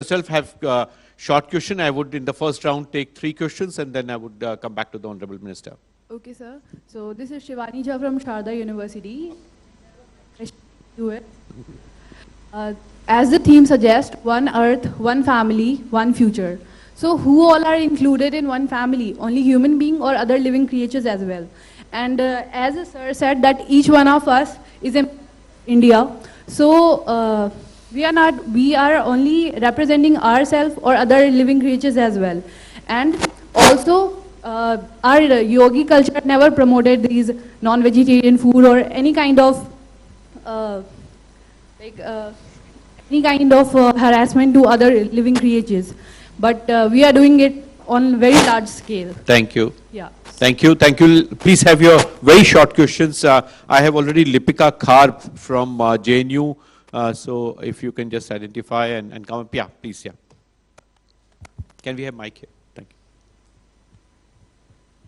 Myself have short question. I would in the first round take 3 questions and then I would come back to the Honorable Minister. Okay, sir. So this is Shivani Jha from Sharda University. As the theme suggests, one earth, one family, one future. So who all are included in one family? Only human being or other living creatures as well? And as the sir said that each one of us is in India. So we are only representing ourselves or other living creatures as well. And also our yogi culture never promoted these non-vegetarian food or any kind of harassment to other living creatures. But we are doing it on very large scale. Thank you. Yeah. Thank you. Thank you. Please have your very short questions. I have already Lipika Khar from JNU. So if you can just identify and come up. Yeah, please. Yeah. Can we have mic here? Thank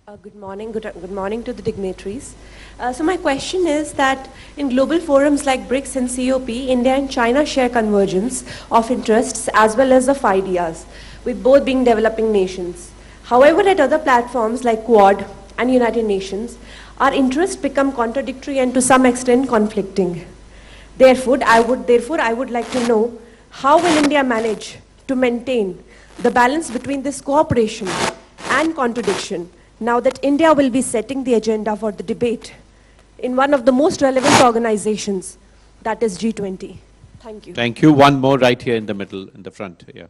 you. Good morning. Good morning to the dignitaries. So my question is that in global forums like BRICS and COP, India and China share convergence of interests as well as of ideas, with both being developing nations. However, at other platforms like Quad and United Nations, our interests become contradictory and to some extent conflicting. Therefore, I would like to know how will India manage to maintain the balance between this cooperation and contradiction now that India will be setting the agenda for the debate in one of the most relevant organizations, that is G20. Thank you. Thank you. One more right here in the middle, in the front. Yeah.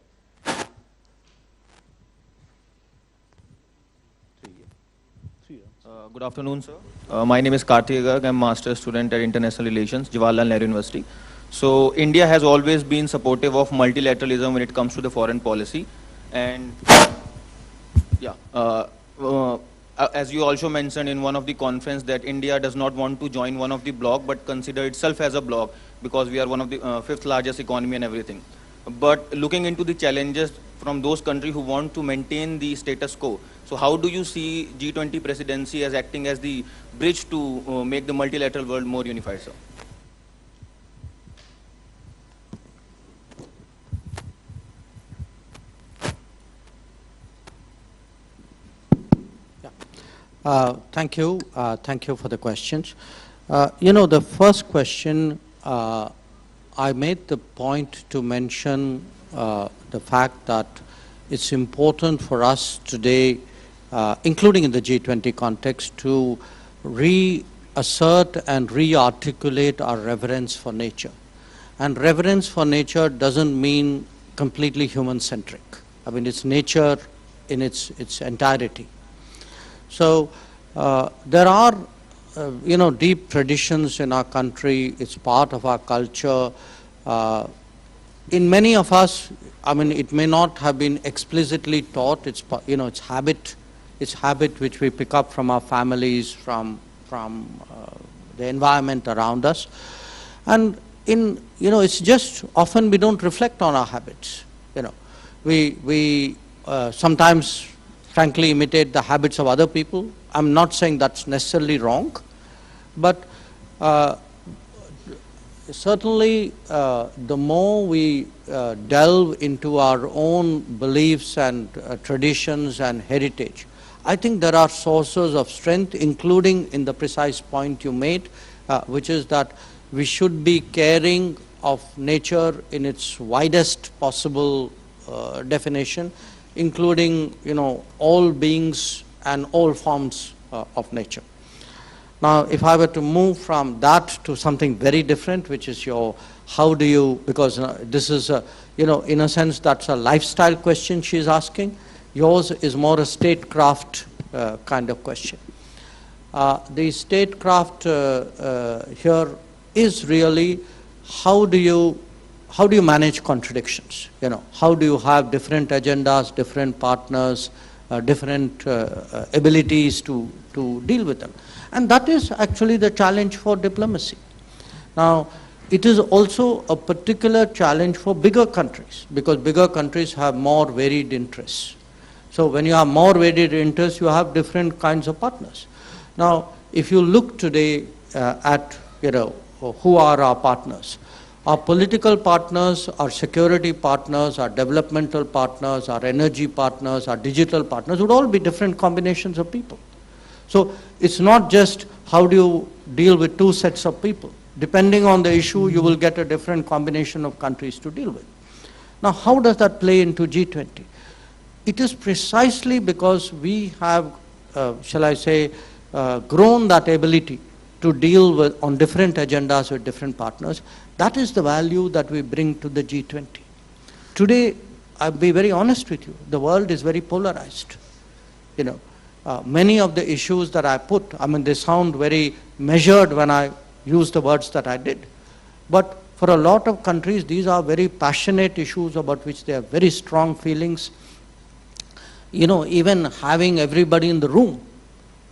Good afternoon, sir. My name is Karthik Garg. I'm a master's student at International Relations, Jawaharlal Nehru University. So India has always been supportive of multilateralism when it comes to the foreign policy. And yeah, as you also mentioned in one of the conference that India does not want to join one of the bloc but consider itself as a bloc because we are one of the fifth largest economy and everything. But looking into the challenges from those countries who want to maintain the status quo, so how do you see G20 presidency as acting as the bridge to make the multilateral world more unified, sir? Thank you. Thank you for the questions. The first question, I made the point to mention the fact that it's important for us today, including in the G20 context, to reassert and re-articulate our reverence for nature. And reverence for nature doesn't mean completely human-centric. I mean, it's nature in its entirety. So there are, deep traditions in our country. It's part of our culture. In many of us, I mean, it may not have been explicitly taught. It's habit. It's habit which we pick up from our families, from the environment around us, and it's just often we don't reflect on our habits. We sometimes, frankly, imitate the habits of other people. I'm not saying that's necessarily wrong, but certainly the more we delve into our own beliefs and traditions and heritage, I think there are sources of strength, including in the precise point you made, which is that we should be caring of nature in its widest possible definition, including all beings and all forms of nature. Now, if I were to move from that to something very different, which is how do you, because this is in a sense that's a lifestyle question she's asking. Yours is more a statecraft kind of question. The statecraft here is really how do you manage contradictions? How do you have different agendas, different partners, different abilities to deal with them? And that is actually the challenge for diplomacy. Now, it is also a particular challenge for bigger countries, because bigger countries have more varied interests. So when you have more varied interests, you have different kinds of partners. Now, if you look today at who are our partners, Our political partners, our security partners, our developmental partners, our energy partners, our digital partners would all be different combinations of people. So it's not just how do you deal with two sets of people. Depending on the issue, you will get a different combination of countries to deal with. Now, how does that play into G20? It is precisely because we have, shall I say, grown that ability to deal with on different agendas with different partners. That is the value that we bring to the G20. Today, I'll be very honest with you, the world is very polarized. You know, many of the issues that I put, I mean, they sound very measured when I use the words that I did. But for a lot of countries, these are very passionate issues about which they have very strong feelings. You know, even having everybody in the room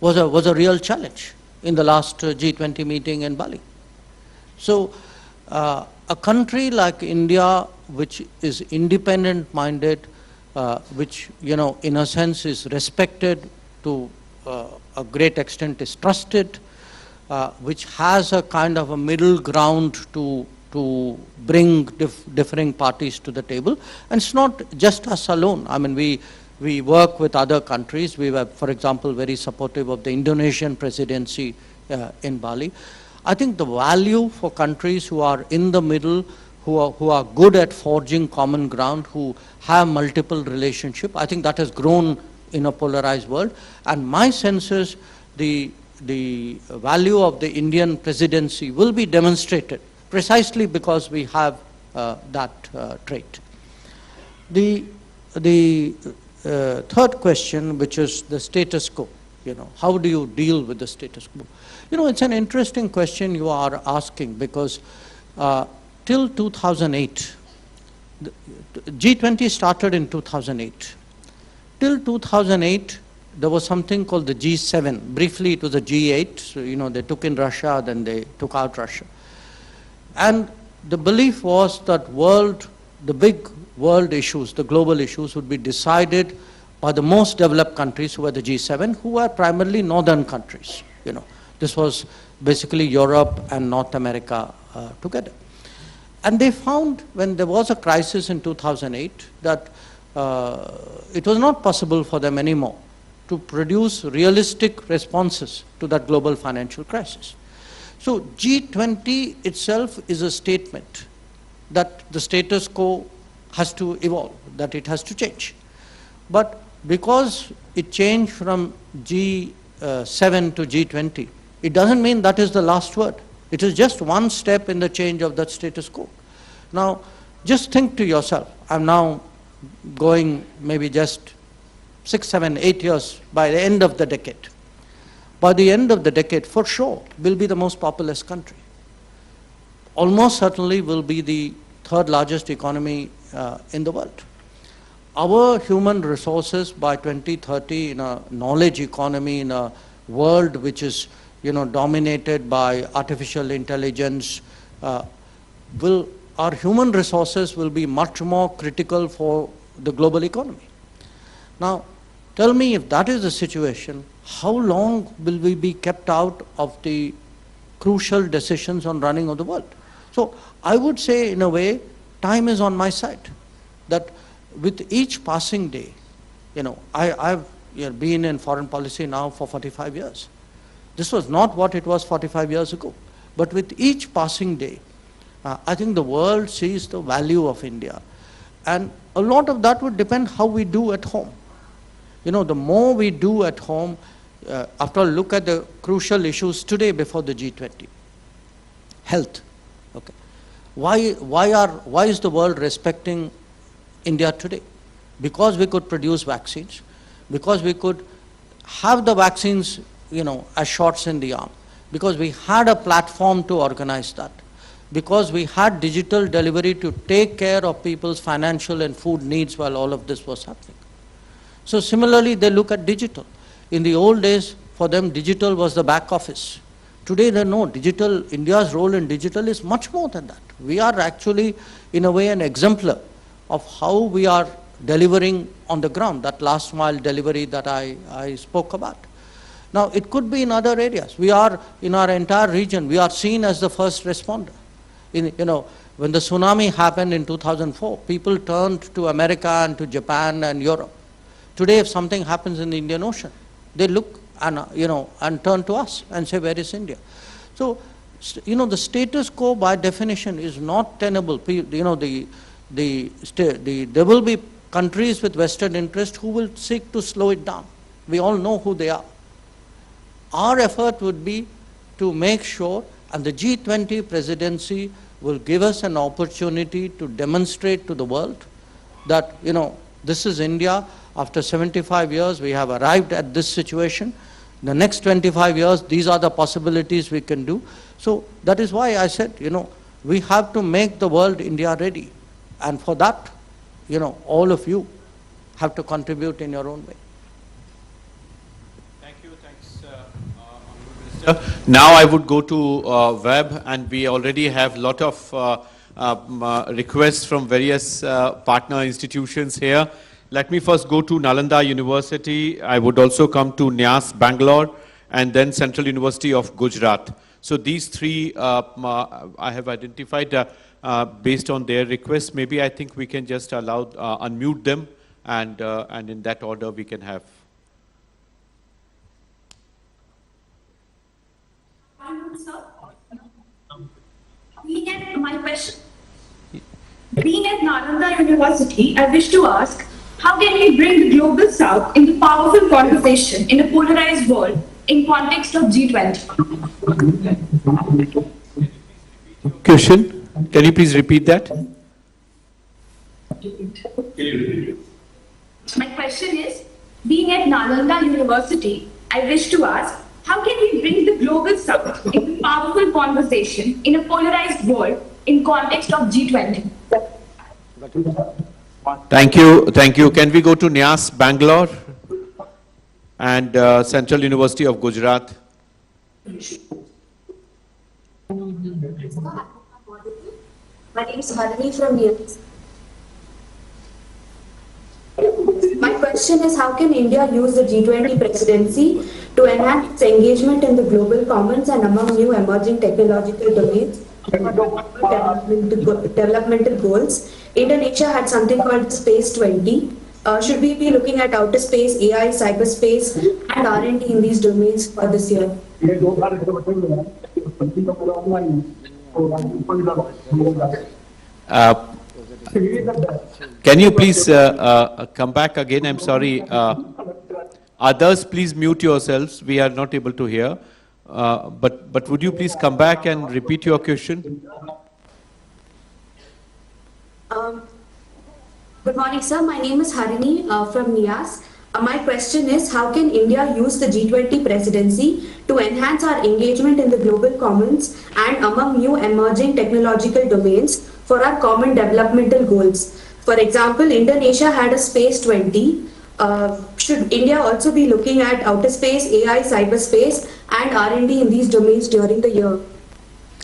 was a real challenge in the last G20 meeting in Bali. So a country like India, which is independent-minded, which, you know, in a sense is respected to a great extent, is trusted, which has a kind of a middle ground to bring differing parties to the table. And it's not just us alone. I mean, we work with other countries. We were, for example, very supportive of the Indonesian presidency in Bali. I think the value for countries who are in the middle, who are good at forging common ground, who have multiple relationships, I think that has grown in a polarized world. And my sense is the value of the Indian presidency will be demonstrated precisely because we have that trait. The third question, which is the status quo, you know, how do you deal with the status quo? You know, it's an interesting question you are asking because till 2008, G20 started in 2008. Till 2008, there was something called the G7. Briefly, it was a G8. So, you know, they took in Russia, then they took out Russia. And the belief was that the big world issues, the global issues, would be decided by the most developed countries who were the G7, who were primarily northern countries. You know, this was basically Europe and North America together. And they found when there was a crisis in 2008 that it was not possible for them anymore to produce realistic responses to that global financial crisis. So G20 itself is a statement that the status quo has to evolve, that it has to change. But because it changed from G7 to G20, it doesn't mean that is the last word. It is just one step in the change of that status quo. Now, just think to yourself, I'm now going maybe just 6, 7, 8 years by the end of the decade. By the end of the decade, for sure, we'll be the most populous country. Almost certainly will be the third largest economy in the world. Our human resources by 2030 in a knowledge economy, in a world which is, you know, dominated by artificial intelligence, our human resources will be much more critical for the global economy. Now, tell me, if that is the situation, how long will we be kept out of the crucial decisions on running of the world? So I would say, in a way, time is on my side. That with each passing day, you know, I've been in foreign policy now for 45 years. This was not what it was 45 years ago. But with each passing day, I think the world sees the value of India. And a lot of that would depend how we do at home. You know, the more we do at home, after all, look at the crucial issues today before the G20. Health. Okay. Why is the world respecting India today? Because we could produce vaccines, because we could have the vaccines, you know, as shots in the arm, because we had a platform to organize that, because we had digital delivery to take care of people's financial and food needs while all of this was happening. So similarly, they look at digital. In the old days, for them, digital was the back office. Today, they know digital, India's role in digital is much more than that. We are actually, in a way, an exemplar of how we are delivering on the ground, that last mile delivery that I spoke about. Now, it could be in other areas. We are, in our entire region, we are seen as the first responder. You know, When the tsunami happened in 2004, people turned to America and to Japan and Europe. Today, if something happens in the Indian Ocean, they look and, and turn to us and say, where is India? So, the status quo by definition is not tenable. There will be countries with vested interest who will seek to slow it down. We all know who they are. Our effort would be to make sure, and the G20 presidency will give us an opportunity to demonstrate to the world that, this is India. After 75 years, we have arrived at this situation. The next 25 years, these are the possibilities we can do. So that is why I said, we have to make the world India ready. And for that, all of you have to contribute in your own way. Thank you. Thanks, Honorable Minister. Now I would go to web, and we already have a lot of requests from various partner institutions here. Let me first go to Nalanda University. I would also come to NIAS Bangalore, and then Central University of Gujarat. So these three I have identified based on their requests. Maybe I think we can just unmute them, and in that order we can have. My question. Being at Nalanda University, I wish to ask, how can we bring the global south into powerful conversation in a polarized world in context of G20? Question, can you please repeat that? My question is, being at Nalanda University, I wish to ask, how can we bring the global south into powerful conversation in a polarized world in context of G20? Thank you. Thank you. Can we go to NIAS Bangalore and Central University of Gujarat? My name is Harini from NIAS. My question is, how can India use the G20 presidency to enhance its engagement in the global commons and among new emerging technological domains for developmental goals? Indonesia had something called Space 20. Should we be looking at outer space, AI, cyberspace, and R&D in these domains for this year? Can you please come back again? I'm sorry. Others, please mute yourselves. We are not able to hear. But would you please come back and repeat your question? Good morning, sir. My name is Harini from NIAS. My question is, how can India use the G20 presidency to enhance our engagement in the global commons and among new emerging technological domains for our common developmental goals? For example, Indonesia had a Space 20. Should India also be looking at outer space, AI, cyberspace, and R&D in these domains during the year?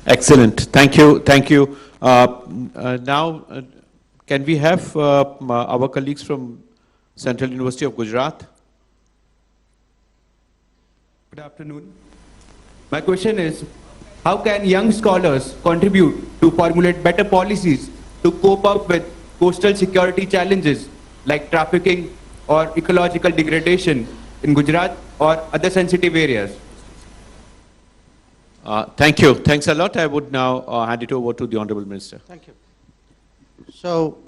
Excellent. Thank you. Thank you. Now, can we have our colleagues from Central University of Gujarat? Good afternoon. My question is, how can young scholars contribute to formulate better policies to cope up with coastal security challenges like trafficking or ecological degradation in Gujarat or other sensitive areas? Thank you. Thanks a lot. I would now hand it over to the Honorable Minister. Thank you. So,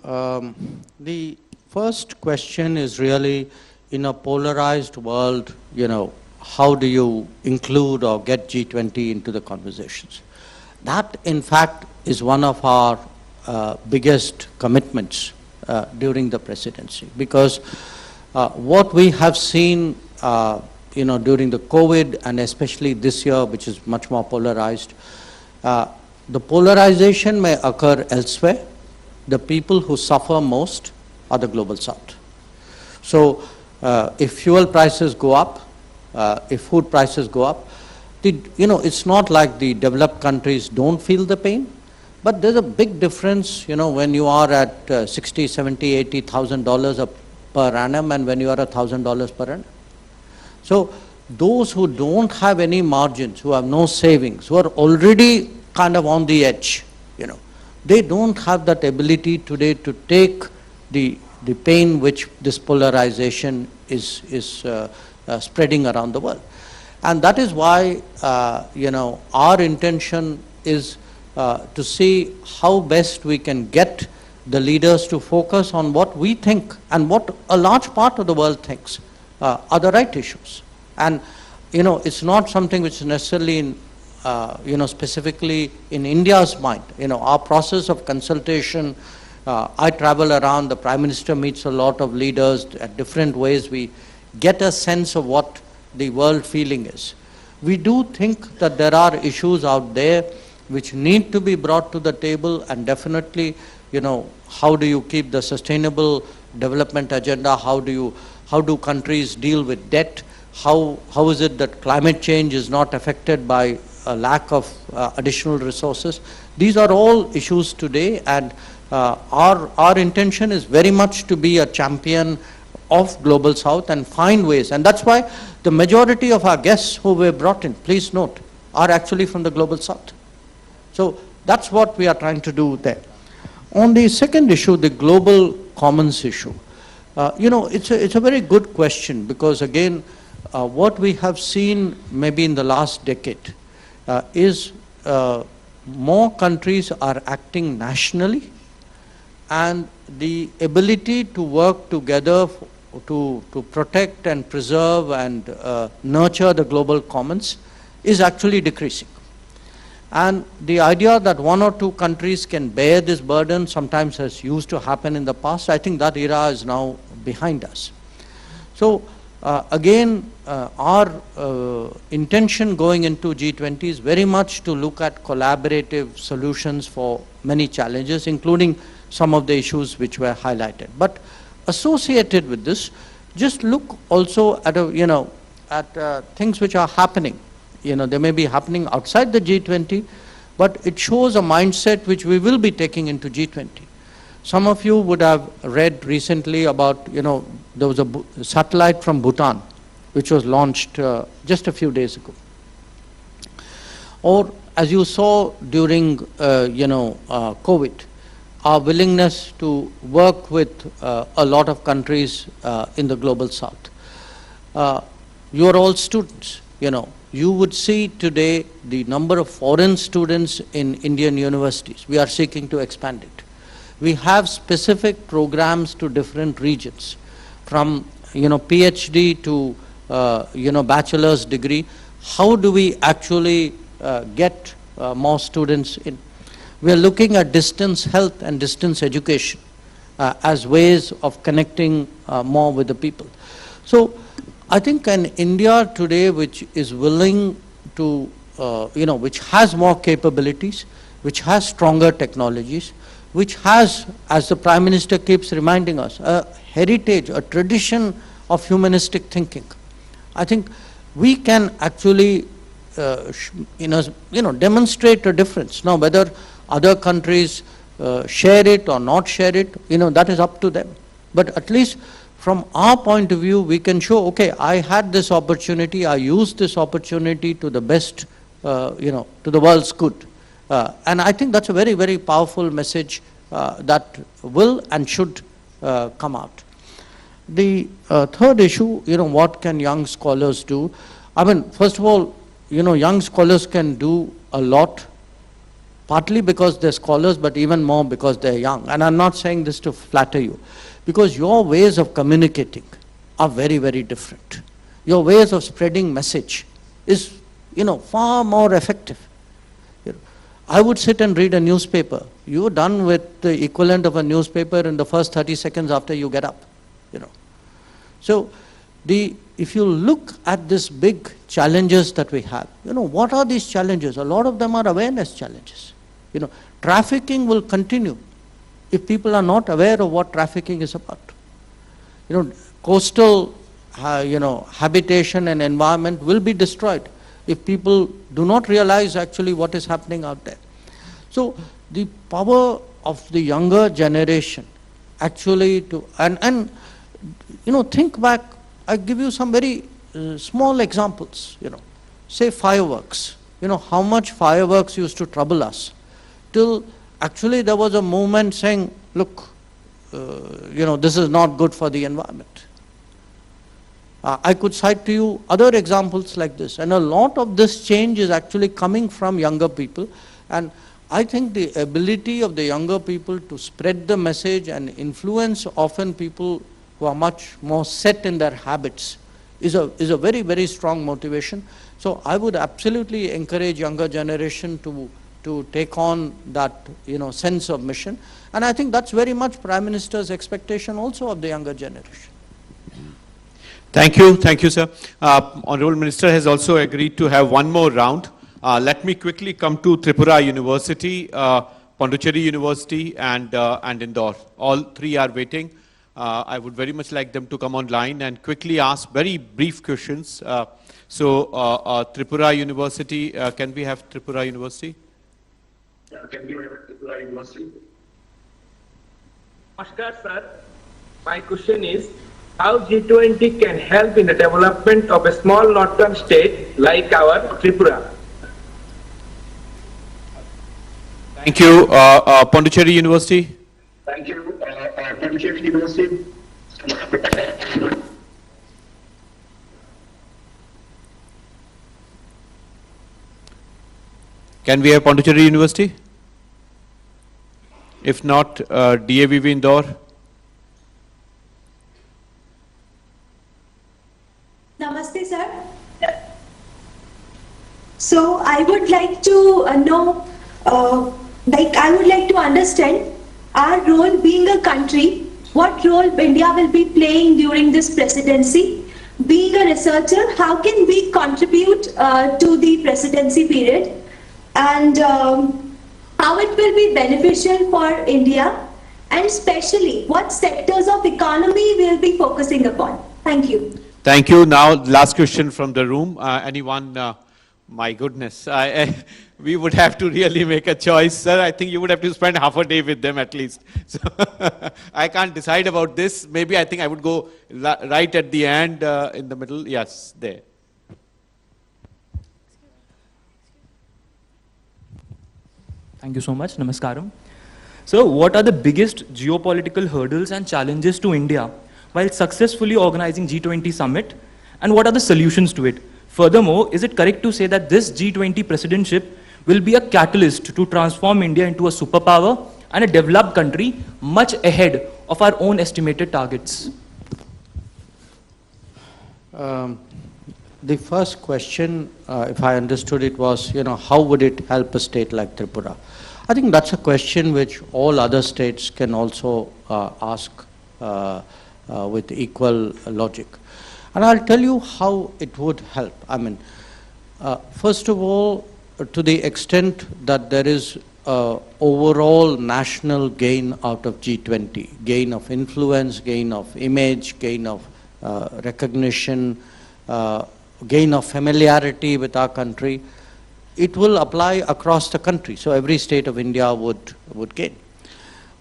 the first question is really, in a polarized world, how do you include or get G20 into the conversations? That, in fact, is one of our biggest commitments during the presidency, because what we have seen during the COVID, and especially this year, which is much more polarized, the polarization may occur elsewhere. The people who suffer most are the global south. So if fuel prices go up, if food prices go up, it's not like the developed countries don't feel the pain, but there's a big difference, when you are at $60, $70, $80,000 per annum and when you are $1,000 per annum. So those who don't have any margins, who have no savings, who are already kind of on the edge, they don't have that ability today to take the pain which this polarization is spreading around the world. And that is why, our intention is to see how best we can get the leaders to focus on what we think and what a large part of the world thinks are the right issues. And, it's not something which is necessarily in, specifically in India's mind. Our process of consultation, I travel around, the Prime Minister meets a lot of leaders at different ways. We get a sense of what the world feeling is. We do think that there are issues out there which need to be brought to the table, and definitely, how do you keep the sustainable development agenda? How do countries deal with debt? How is it that climate change is not affected by a lack of additional resources? These are all issues today, and our intention is very much to be a champion of Global South and find ways. And that's why the majority of our guests who were brought in, please note, are actually from the Global South. So that's what we are trying to do there. On the second issue, the global commons issue, it's a very good question, because again, what we have seen maybe in the last decade is more countries are acting nationally, and the ability to work together to protect and preserve and nurture the global commons is actually decreasing. And the idea that one or two countries can bear this burden sometimes has used to happen in the past. I think that era is now behind us. So again, our intention going into G20 is very much to look at collaborative solutions for many challenges, including some of the issues which were highlighted. But associated with this, just look also at things which are happening. They may be happening outside the G20, but it shows a mindset which we will be taking into G20. Some of you would have read recently about, there was a satellite from Bhutan which was launched just a few days ago. Or as you saw during, COVID, our willingness to work with a lot of countries in the Global South. You are all students, You would see today the number of foreign students in Indian universities. We are seeking to expand it. We have specific programs to different regions, from PhD to bachelor's degree. How do we actually get more students in? We are looking at distance health and distance education as ways of connecting more with the people. So I think an India today which is willing to, which has more capabilities, which has stronger technologies, which has, as the Prime Minister keeps reminding us, a heritage, a tradition of humanistic thinking. I think we can actually, demonstrate a difference. Now, whether other countries share it or not share it, that is up to them. But at least from our point of view, we can show, okay, I had this opportunity, I used this opportunity to the best, to the world's good. And I think that's a very, very powerful message that will and should come out. The third issue, what can young scholars do? I mean, first of all, young scholars can do a lot, partly because they're scholars, but even more because they're young. And I'm not saying this to flatter you, because your ways of communicating are very, very different. Your ways of spreading message is, far more effective. I would sit and read a newspaper. You're done with the equivalent of a newspaper in the first 30 seconds after you get up, So if you look at these big challenges that we have, what are these challenges? A lot of them are awareness challenges. Trafficking will continue if people are not aware of what trafficking is about. Coastal, habitation and environment will be destroyed if people do not realize actually what is happening out there. So the power of the younger generation actually to, and think back, I give you some very small examples, say fireworks. How much fireworks used to trouble us till actually there was a movement saying, look, this is not good for the environment. I could cite to you other examples like this, and a lot of this change is actually coming from younger people, and I think the ability of the younger people to spread the message and influence often people who are much more set in their habits is a very, very strong motivation. So I would absolutely encourage younger generation to take on that sense of mission, and I think that's very much Prime Minister's expectation also of the younger generation. Thank you, sir. Honorable Minister has also agreed to have one more round. Let me quickly come to Tripura University, Pondicherry University, and Indore. All three are waiting. I would very much like them to come online and quickly ask very brief questions. Tripura University, can we have Tripura University? Yeah, can we have Tripura University? Namaskar, sir. My question is, how G20 can help in the development of a small northern state like our Tripura? Thank you. Pondicherry University. Thank you. Pondicherry University. Can we have Pondicherry University? If not, DAVV Indore. Namaste, sir. So I would like to know, I would like to understand our role being a country, what role India will be playing during this presidency. Being a researcher, how can we contribute to the presidency period, and how it will be beneficial for India, and especially what sectors of economy we'll be focusing upon. Thank you. Thank you. Now, last question from the room. Anyone? My goodness, we would have to really make a choice, sir. I think you would have to spend half a day with them at least. So I can't decide about this. Maybe I think I would go right at the end, in the middle. Yes, there. Thank you so much. Namaskaram. So, what are the biggest geopolitical hurdles and challenges to India while successfully organizing G20 summit, and what are the solutions to it? Furthermore, is it correct to say that this G20 presidentship will be a catalyst to transform India into a superpower and a developed country much ahead of our own estimated targets? The first question, if I understood it, was, how would it help a state like Tripura? I think that's a question which all other states can also ask with equal logic. And I'll tell you how it would help. I mean, first of all, to the extent that there is overall national gain out of G20, gain of influence, gain of image, gain of recognition, gain of familiarity with our country, it will apply across the country. So every state of India would gain.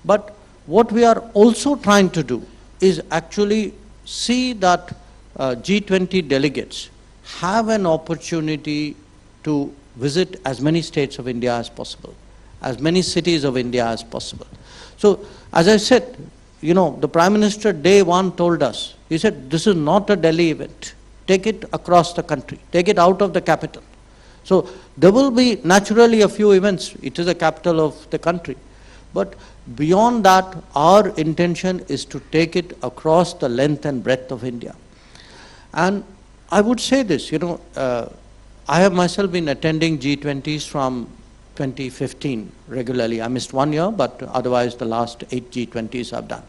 But what we are also trying to do is actually see that G20 delegates have an opportunity to visit as many states of India as possible, as many cities of India as possible. So, as I said, the Prime Minister day one told us, he said, this is not a Delhi event. Take it across the country. Take it out of the capital. So, there will be naturally a few events. It is the capital of the country. But beyond that, our intention is to take it across the length and breadth of India. And I would say this, I have myself been attending G20s from 2015 regularly. I missed 1 year, but otherwise the last 8 G20s I've done.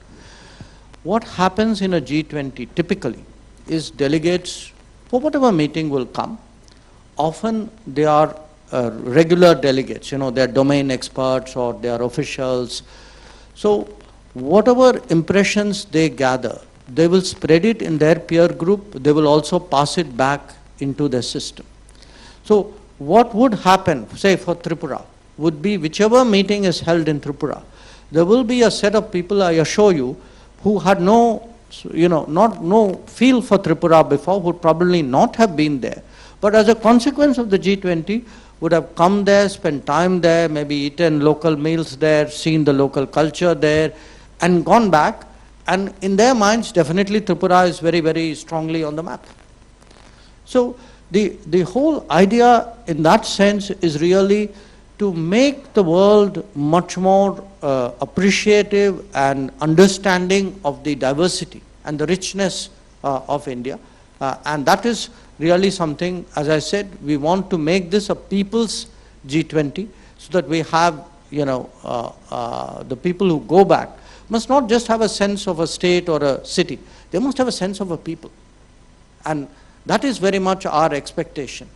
What happens in a G20 typically is delegates, for whatever meeting will come, often they are regular delegates, they're domain experts or they're officials. So whatever impressions they gather, they will spread it in their peer group. They will also pass it back into the system. So what would happen, say for Tripura, would be whichever meeting is held in Tripura, there will be a set of people, I assure you, who had no feel for Tripura before, would probably not have been there. But as a consequence of the G20, would have come there, spent time there, maybe eaten local meals there, seen the local culture there, and gone back. And in their minds, definitely Tripura is very, very strongly on the map. So the whole idea in that sense is really to make the world much more appreciative and understanding of the diversity and the richness of India. And that is really something, as I said, we want to make this a people's G20 so that we have, the people who go back must not just have a sense of a state or a city, they must have a sense of a people. And that is very much our expectation.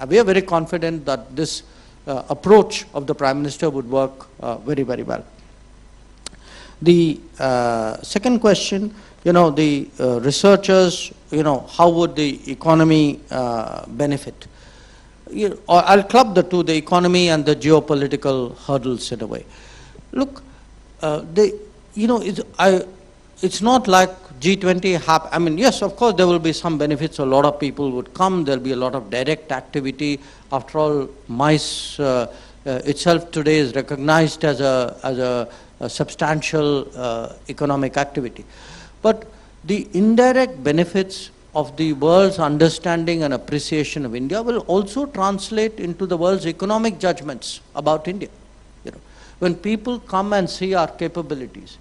We are very confident that this approach of the Prime Minister would work very, very well. The second question, the researchers, how would the economy benefit? Or I'll club the two, the economy and the geopolitical hurdles in a way. Look, it's not like G20 happen. I mean, yes, of course, there will be some benefits. A lot of people would come. There'll be a lot of direct activity. After all, MICE itself today is recognized as a substantial economic activity. But the indirect benefits of the world's understanding and appreciation of India will also translate into the world's economic judgments about India. When people come and see our capabilities,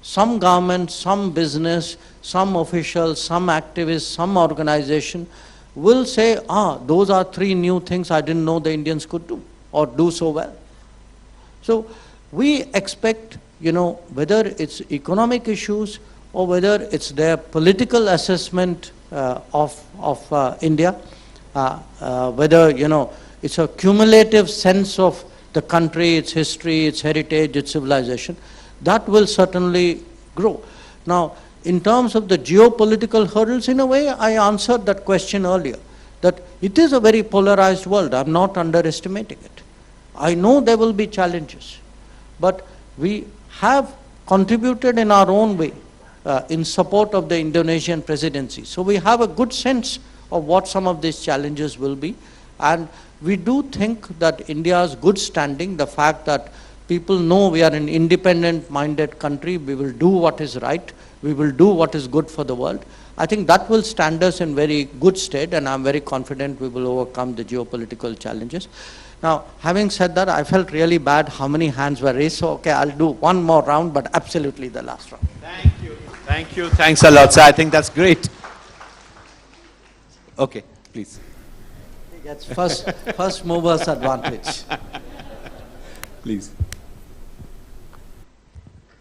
some government, some business, some officials, some activists, some organization will say, those are 3 new things I didn't know the Indians could do or do so well. So we expect, whether it's economic issues or whether it's their political assessment of India, whether, it's a cumulative sense of the country, its history, its heritage, its civilization, that will certainly grow. Now, in terms of the geopolitical hurdles, in a way, I answered that question earlier, that it is a very polarized world. I'm not underestimating it. I know there will be challenges, but we have contributed in our own way in support of the Indonesian presidency. So we have a good sense of what some of these challenges will be. And we do think that India's good standing, the fact that people know we are an independent-minded country, we will do what is right, we will do what is good for the world. I think that will stand us in very good stead, and I'm very confident we will overcome the geopolitical challenges. Now, having said that, I felt really bad how many hands were raised, so okay, I'll do one more round, but absolutely the last round. Thank you. Thank you. Thanks a lot, sir. I think that's great. Okay, please. He gets first mover's advantage. Please.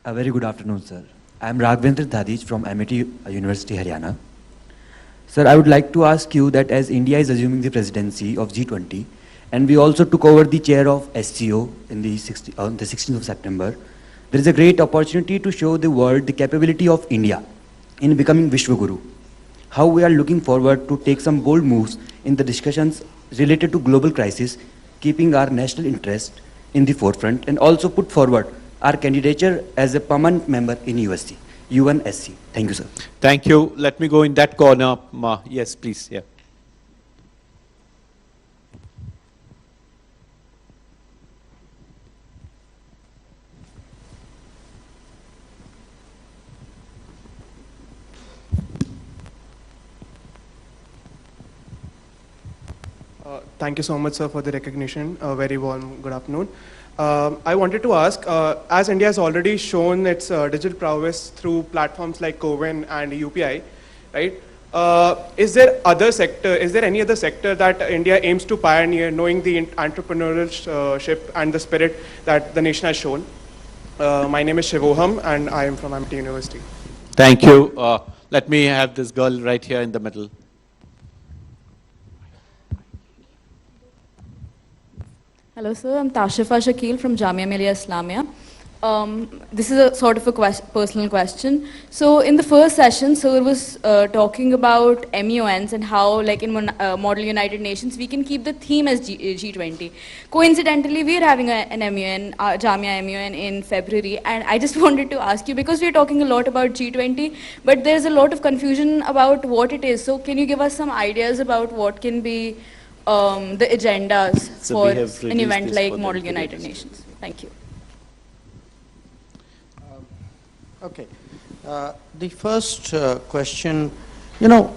A very good afternoon, sir. I am Raghvendra Dadij from Amity University, Haryana. Sir, I would like to ask you that as India is assuming the presidency of G20, and we also took over the chair of SCO on the 16th of September, there is a great opportunity to show the world the capability of India in becoming Vishwaguru. How we are looking forward to take some bold moves in the discussions related to global crisis, keeping our national interest in the forefront, and also put forward our candidature as a permanent member in UNSC. Thank you, sir. Thank you. Let me go in that corner. Yes, please. Yeah. Thank you so much, sir, for the recognition. Very warm good afternoon. I wanted to ask, as India has already shown its digital prowess through platforms like CoWIN and UPI, right? Is there any other sector that India aims to pioneer, knowing the entrepreneurship and the spirit that the nation has shown? My name is Shivoham, and I am from Amity University. Thank you. Let me have this girl right here in the middle. Hello, sir. I'm Tashifa Shakil from Jamia Millia Islamia. This is a sort of a personal question. So in the first session, sir was talking about MUNs and how, like in Model United Nations, we can keep the theme as G20. Coincidentally, we are having an MUN, Jamia MUN in February, and I just wanted to ask you, because we're talking a lot about G20, but there's a lot of confusion about what it is. So can you give us some ideas about what can be the agendas So for we have an released event this like for them Model to United register. Nations? Thank you. Okay. The first question, you know,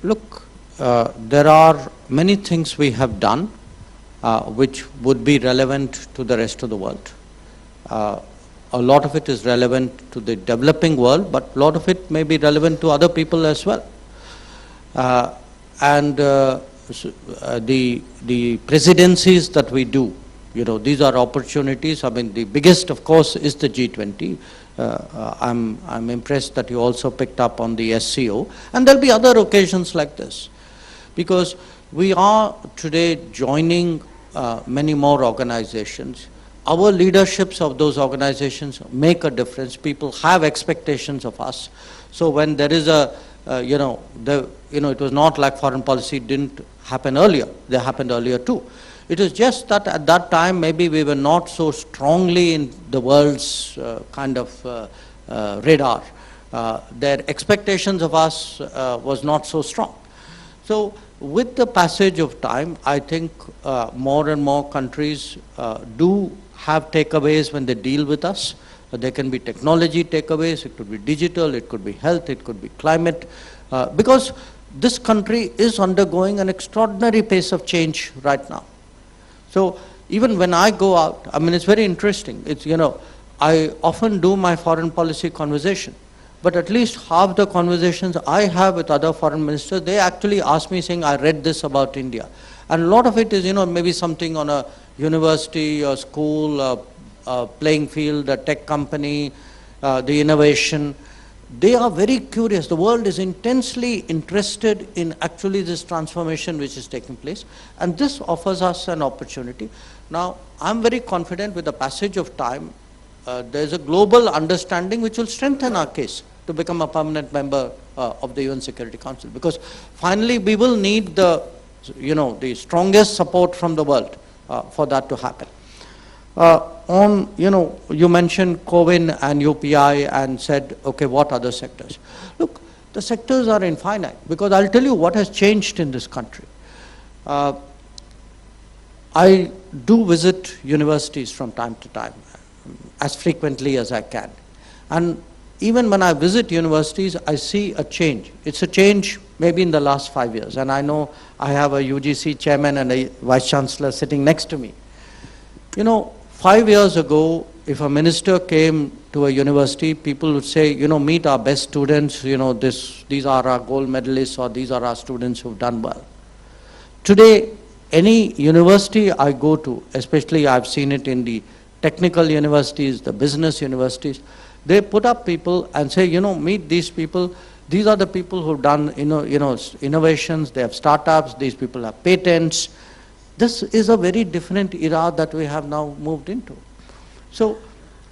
look, there are many things we have done which would be relevant to the rest of the world. A lot of it is relevant to the developing world, but a lot of it may be relevant to other people as well. The presidencies that we do, you know, these are opportunities. I mean, the biggest, of course, is the G20. I'm impressed that you also picked up on the SCO, and there'll be other occasions like this, because we are today joining many more organizations. Our leaderships of those organizations make a difference. People have expectations of us. So when there is a, it was not like foreign policy didn't happen earlier. They happened earlier too. It is just that at that time maybe we were not so strongly in the world's radar. Their expectations of us was not so strong. So with the passage of time, I think more and more countries do have takeaways when they deal with us. There can be technology takeaways, it could be digital, it could be health, it could be climate, because this country is undergoing an extraordinary pace of change right now. So even when I go out, I mean, it's very interesting. It's, you know, I often do my foreign policy conversation, but at least half the conversations I have with other foreign ministers, they actually ask me saying, I read this about India. And a lot of it is, you know, maybe something on a university or school, playing field, a tech company, the innovation. They are very curious. The world is intensely interested in actually this transformation which is taking place, and this offers us an opportunity. Now, I'm very confident with the passage of time, there's a global understanding which will strengthen our case to become a permanent member of the UN Security Council, because finally we will need the, you know, the strongest support from the world for that to happen. You mentioned COVID and UPI and said, okay, what other sectors? Look, the sectors are infinite, because I'll tell you what has changed in this country. I do visit universities from time to time, as frequently as I can. And even when I visit universities, I see a change. It's a change maybe in the last 5 years. And I know I have a UGC chairman and a vice chancellor sitting next to me. You know, 5 years ago, if a minister came to a university, people would say, you know, meet our best students, you know, these are our gold medalists, or these are our students who've done well. Today, any university I go to, especially I've seen it in the technical universities, the business universities, they put up people and say, you know, meet these people. These are the people who've done, innovations, they have startups, these people have patents. This is a very different era that we have now moved into. So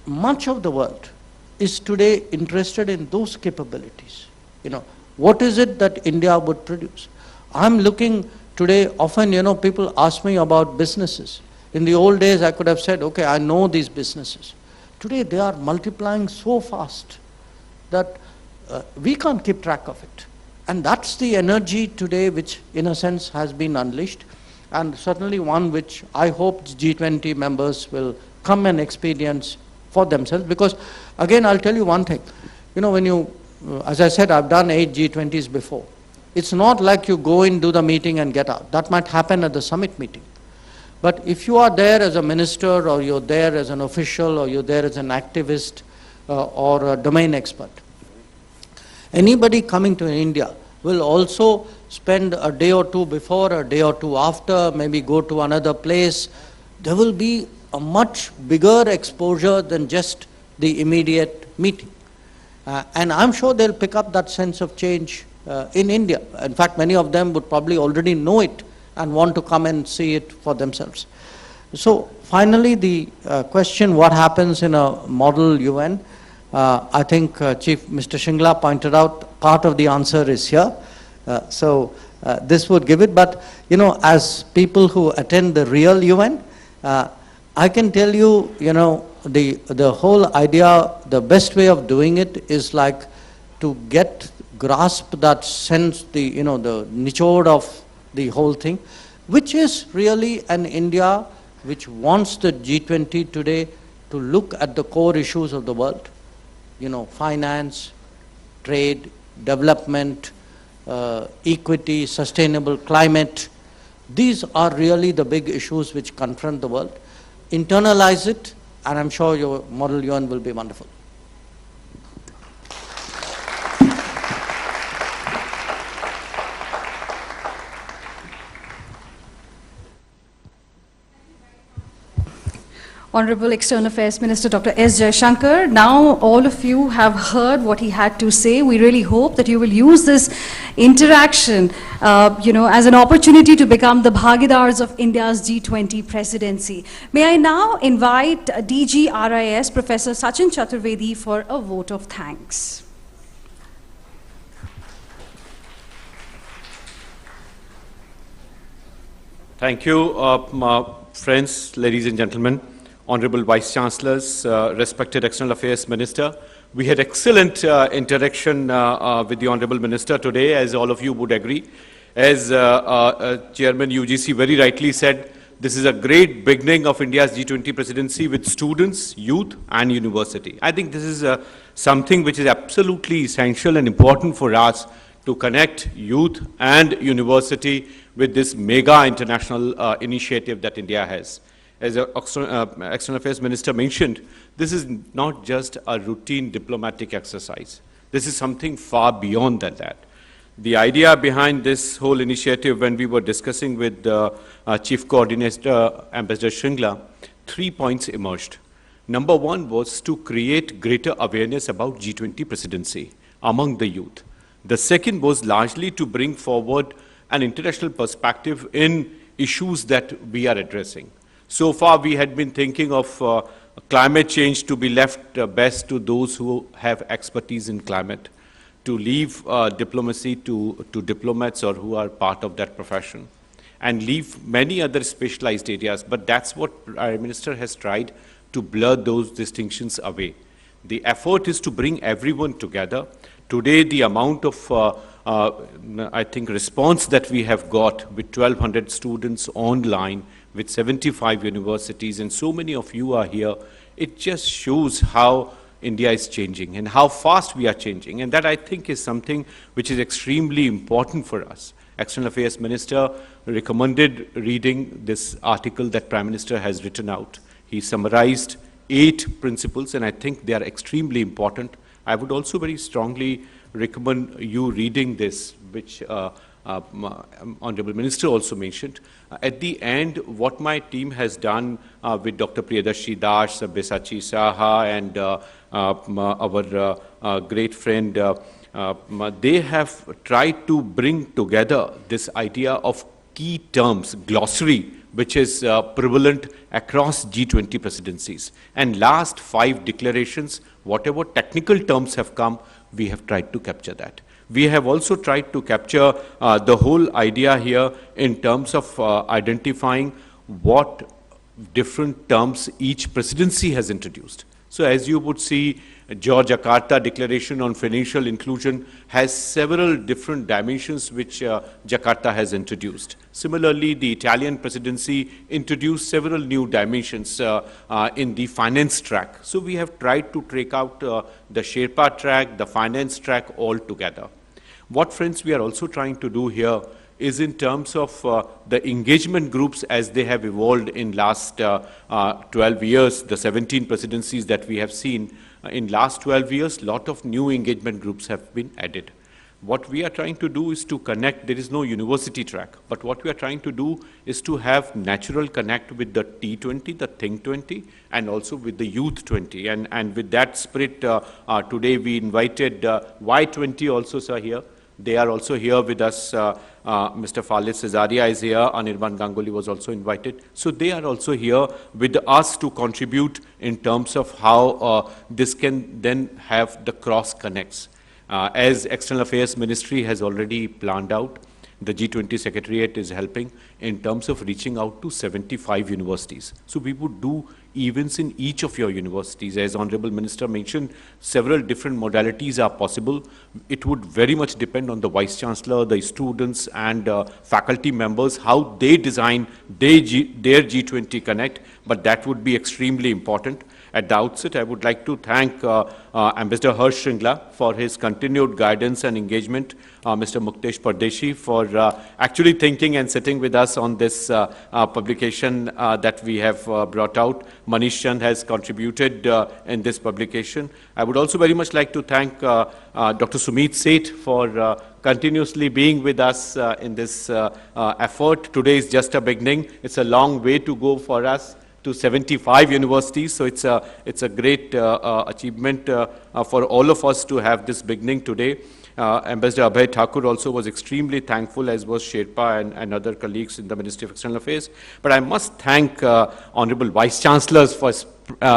much of the world is today interested in those capabilities. You know, what is it that India would produce? I'm looking today, often, you know, people ask me about businesses. In the old days, I could have said, okay, I know these businesses. Today, they are multiplying so fast that we can't keep track of it. And that's the energy today which, in a sense, has been unleashed. And certainly one which I hope G20 members will come and experience for themselves. Because, again, I'll tell you one thing. You know, when you, as I said, I've done 8 G20s before. It's not like you go in, do the meeting and get out. That might happen at the summit meeting. But if you are there as a minister, or you're there as an official, or you're there as an activist, or a domain expert, anybody coming to India will also spend a day or two before, a day or two after, maybe go to another place. There will be a much bigger exposure than just the immediate meeting. And I'm sure they'll pick up that sense of change in India. In fact, many of them would probably already know it and want to come and see it for themselves. So finally, the question, what happens in a model UN? I think Chief Mr. Shingla pointed out part of the answer is here. This would give it, but you know, as people who attend the real UN, I can tell you, you know, the whole idea, the best way of doing it is like to grasp that sense, the nichod of the whole thing, which is really an India which wants the G20 today to look at the core issues of the world, you know, finance, trade, development, equity, sustainable climate. These are really the big issues which confront the world. Internalize it, and I'm sure your model UN will be wonderful. Honorable External Affairs Minister Dr. S. Shankar, now all of you have heard what he had to say. We really hope that you will use this interaction, as an opportunity to become the Bhagidars of India's G20 presidency. May I now invite DG RIS Professor Sachin Chaturvedi for a vote of thanks. Thank you, friends, ladies and gentlemen. Honorable Vice Chancellors, respected External Affairs Minister. We had excellent interaction with the Honorable Minister today, as all of you would agree. As Chairman UGC very rightly said, this is a great beginning of India's G20 presidency with students, youth, and university. I think this is something which is absolutely essential and important for us to connect youth and university with this mega international initiative that India has. As External Affairs Minister mentioned, this is not just a routine diplomatic exercise. This is something far beyond that. The idea behind this whole initiative, when we were discussing with Chief Coordinator Ambassador Shringla, 3 points emerged. Number one was to create greater awareness about G20 presidency among the youth. The second was largely to bring forward an international perspective in issues that we are addressing. So far, we had been thinking of climate change to be left best to those who have expertise in climate, to leave diplomacy to diplomats or who are part of that profession, and leave many other specialized areas. But that's what Prime Minister has tried to blur those distinctions away. The effort is to bring everyone together. Today, the amount of I think response that we have got with 1,200 students online, with 75 universities, and so many of you are here, it just shows how India is changing and how fast we are changing. And that, I think, is something which is extremely important for us. External Affairs Minister recommended reading this article that Prime Minister has written out. He summarized 8 principles, and I think they are extremely important. I would also very strongly recommend you reading this, which Honorable Minister also mentioned. At the end, what my team has done with Dr. Priyadarshi Das, Besachi Saha, and our great friend, they have tried to bring together this idea of key terms, glossary, which is prevalent across G20 presidencies. And last 5 declarations, whatever technical terms have come, we have tried to capture that. We have also tried to capture the whole idea here in terms of identifying what different terms each presidency has introduced. So as you would see, Jakarta Declaration on Financial Inclusion has several different dimensions which Jakarta has introduced. Similarly, the Italian presidency introduced several new dimensions in the finance track. So we have tried to take out the Sherpa track, the finance track all together. What, friends, we are also trying to do here is in terms of the engagement groups as they have evolved in last 12 years, the 17 presidencies that we have seen. In last 12 years, lot of new engagement groups have been added. What we are trying to do is to connect, there is no university track, but what we are trying to do is to have natural connect with the T20, the Think 20, and also with the Youth 20. And with that spirit, today we invited Y20 also, sir, here. They are also here with us. Mr. Khalid Cesaria is here. Anirban Ganguly was also invited. So they are also here with us to contribute in terms of how this can then have the cross connects. As External Affairs Ministry has already planned out, the G20 Secretariat is helping in terms of reaching out to 75 universities. So we would do events in each of your universities. As Honorable Minister mentioned, several different modalities are possible. It would very much depend on the Vice Chancellor, the students and faculty members, how they design their G20 Connect, but that would be extremely important. At the outset, I would like to thank Ambassador Harsh Shringla for his continued guidance and engagement, Mr. Muktesh Pardeshi for actually thinking and sitting with us on this publication that we have brought out. Manish Chand has contributed in this publication. I would also very much like to thank Dr. Sumit Seth for continuously being with us in this effort. Today is just a beginning. It's a long way to go for us to 75 universities, so it's a great achievement for all of us to have this beginning today. Ambassador Abhay Thakur also was extremely thankful, as was Sherpa and other colleagues in the Ministry of External Affairs. But I must thank Honorable Vice Chancellors for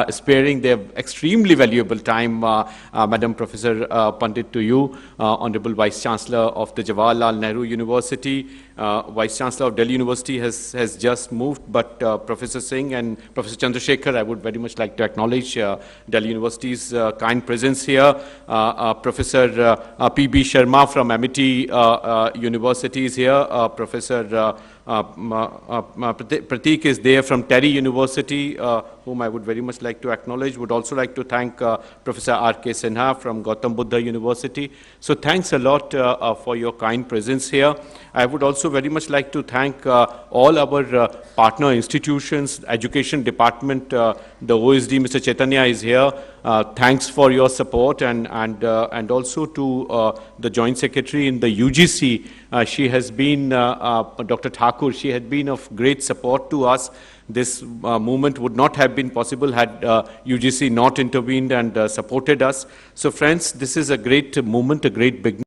sparing their extremely valuable time. Madam Professor Pandit, to you, Honorable Vice Chancellor of the Jawaharlal Nehru University, Vice Chancellor of Delhi University has just moved, but Professor Singh and Professor Chandrasekhar, I would very much like to acknowledge Delhi University's kind presence here. Professor P.B. Sharma from Amity University is here. Professor Pratik is there from Terry University, whom I would very much like to acknowledge. Would also like to thank Professor R.K. Sinha from Gautam Buddha University. So thanks a lot for your kind presence here. I would also very much like to thank all our partner institutions, Education Department, the OSD, Mr. Chaitanya is here. Thanks for your support, and also to the Joint Secretary in the UGC. She has been, Dr. Thakur, she had been of great support to us. This movement would not have been possible had UGC not intervened and supported us. So friends, this is a great movement, a great beginning.